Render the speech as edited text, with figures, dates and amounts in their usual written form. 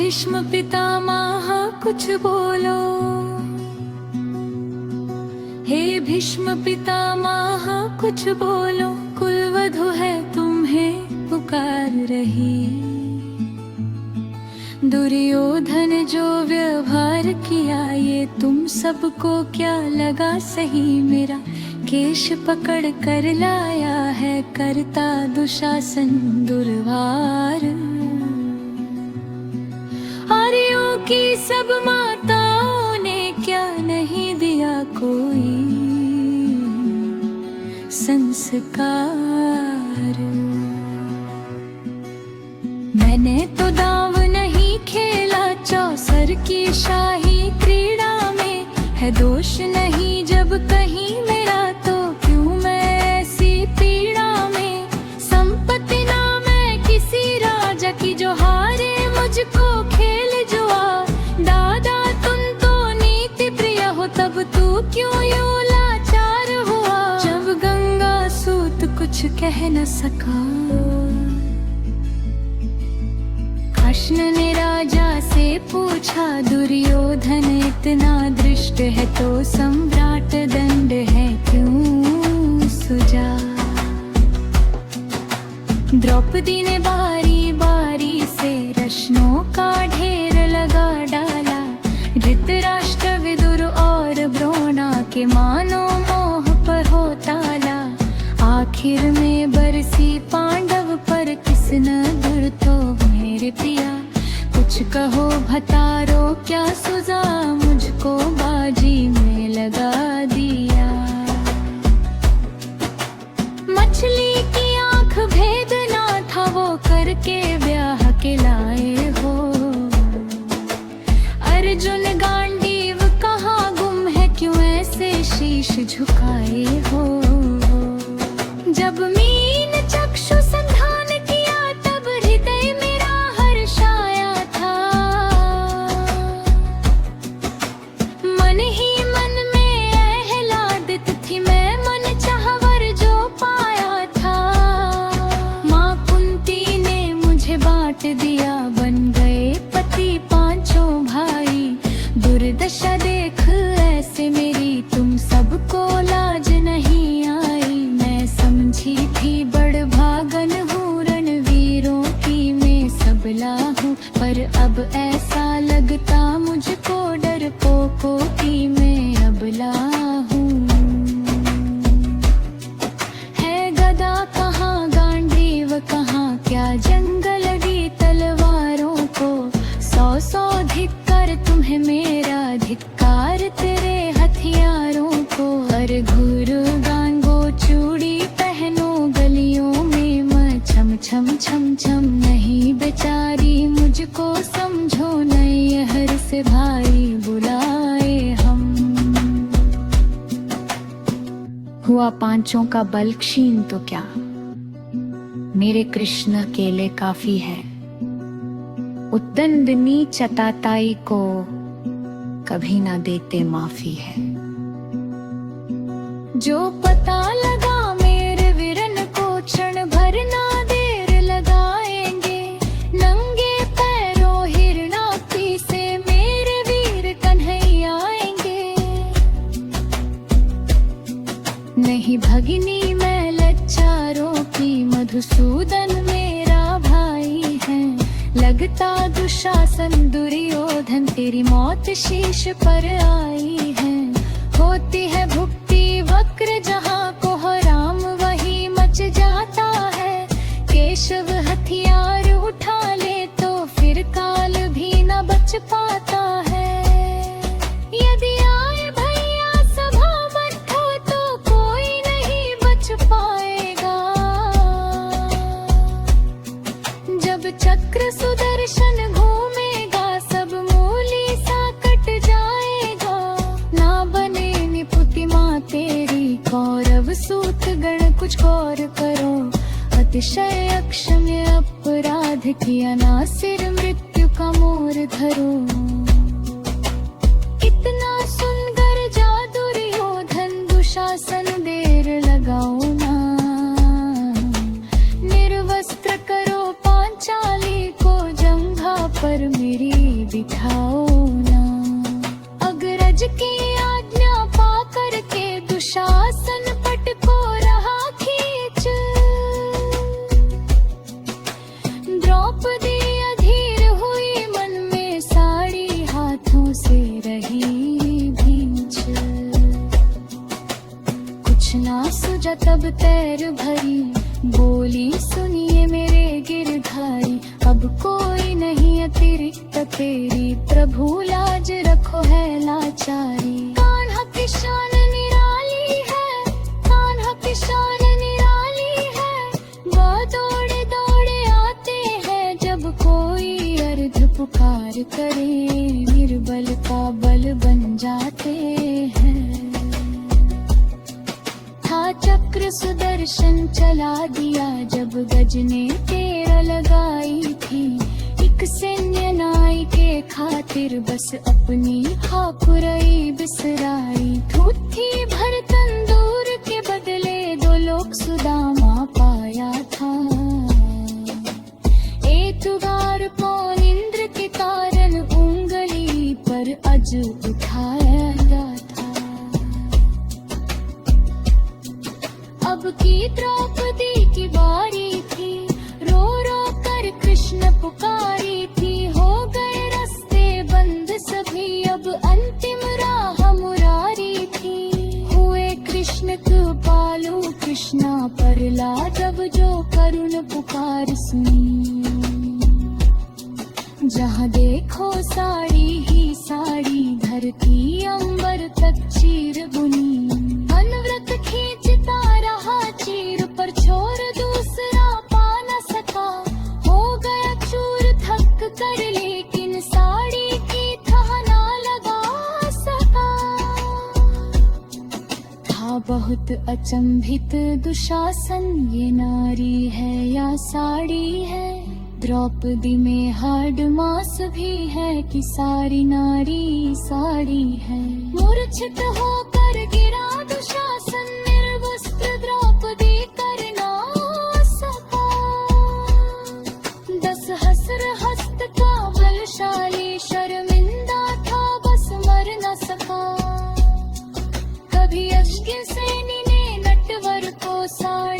भीष्म पितामह कुछ बोलो, हे भीष्म पितामह कुछ बोलो, कुलवधु है तुम्हें पुकार रही। दुर्योधन जो व्यवहार किया ये तुम सबको क्या लगा सही? मेरा केश पकड़ कर लाया है करता दुशासन दुर्वार। आर्यों की सब माताओं ने क्या नहीं दिया कोई संस्कार। मैंने तो दांव नहीं खेला चौसर की शाही क्रीड़ा में, है दोष नहीं जब कहीं मेरा तो क्यों मैं ऐसी पीड़ा में। संपत्ति ना मैं किसी राजा की जो हारे मुझको खेल जुआ। दादा तुम तो नीति प्रिय हो तब तू क्यों यूं लाचार हुआ। जब गंगा सूत कुछ कह न सका, कृष्ण ने राजा से पूछा दुर्योधन इतना दृष्ट है तो सम्राट दंड है क्यों सुझा। द्रौपदी ने बारी बारी से रश्नों का ढेर लगा डाला। धृतराष्ट्र विदुर और द्रोणा के मानो मोह पर हो ताला। आखिर में बरसी पांडव पर किस नजर तो मेरे पिया। कुछ कहो भतारो क्या सुझा, मुझको बाजी में लगा दिया। मछली की आंख भेद ना था वो करके ब्याह के लाए हो। अर्जुन गांडीव कहाँ गुम है क्यों ऐसे शीश झुकाए हो। जब मीन चक्षु संधान किया तब हृदय मेरा हर्षाया था। मन ही मन में आह्लादित थी मैं मन चाहवर जो पाया था। माँ कुंती ने मुझे बांट दिया बन गए पति पांचों भाई। दुर्दशा देख ऐसे मेरी तुम सबको लाज नहीं आई। मैं समझी थी बड़ भागन हूँ रणवीरों की मैं सबला हूँ, पर अब ऐसा लगता मुझको डरपोकों की मैं अबला हूँ। है गदा कहाँ गांडीव कहाँ क्या जंग लगी तलवारों को। सौ सौ धिक्कार तुम्हें मेरा धिक्कार तेरे हथियारों को। हर घुरु गांगो चूड़ी पहनो गलियों में मैं छम छम छम छम नहीं बेचारी। मुझको समझो नैहर से भाई बुलाए हम। हुआ पांचों का बल क्षीण तो क्या, मेरे कृष्ण अकेले काफी है। उद्दंडनी चताताई को कभी ना देते माफी है। जो पता लगा मेरे वीरन को क्षण भर ना देर लगाएंगे। नंगे पैरों हिरणाक्षी से मेरे वीर कन्हैया आएंगे। नहीं भगिनी मैं लच्चारों की, मधुसूदन मेरा भाई है। लगता दुशासन दुर्योधन तेरी मौत शीश पर आई है। होती है भुक्ति वक्र जहाँ को राम वही मच जाता है। केशव हथियार उठा ले तो फिर काल भी न बच पाता है। यदि आए भैया सभा मत हो तो कोई नहीं बच पाएगा। जब चक्र सुदर्शन घूमेगा सब मूली सा कट जाएगा। ना बने निपुति माँ तेरी कौरव सूत गण कुछ गौर करो। अतिशय अक्षम्य अपराध किया ना सिर मृत्यु का मोर धरो। इतना सुंदर जा दुर्योधन दुशासन देर लगाओ ना। निर्वस्त्र करो पांचाली को जंघा पर मेरी पैर भरी, बोली सुनिए मेरे गिरधारी, अब कोई नहीं अतिरिक्त तेरी, प्रभु लाज रखो है लाचारी। कान्हा की शान निराली है, कान्हा की शान निराली है, वह दौड़े दौड़े आते हैं जब कोई अर्ध पुकार करे, निर्बल का बल बन जाते हैं। था चक्र सुदर्शन चला दिया जब गज ने तेरा लगाई थी, एक सैन्य नाई के खातिर बस अपनी हाकुरई बिसराई। ठूठी भर तंदूर के बदले 2 लोक सुदामा पाया था, एतुगार कौन इंद्र के कारण उंगली पर अज उठाया था। अब की द्रौपदी की बारी थी, रो रो कर कृष्ण पुकारी थी, हो गए रास्ते बंद सभी, अब अंतिम राह मुरारी थी। हुए कृष्ण कृपालु, कृष्णा पर लाजब जो करुण पुकार सुनी, जहाँ देखो साड़ी ही साड़ी, धरती अंबर तक चीर बुनी। अनव्रत खींचता रहा चीर, पर छोर दूसरा पा न सका, हो गया चूर थक कर, लेकिन साड़ी की थाह ना लगा सका। था बहुत अचंभित दुशासन, ये नारी है या साड़ी है, द्रौपदी में हाड मास भी है कि सारी नारी साड़ी है। मूर्छित होकर गिरा दुशासन, निर्वस्त्र द्रौपदी करना सका। 10 हस्र हस्त का बलशाली, शर्मिंदा था बस मर न सका। कभी अश्किन सेनी ने नटवर को साड़ी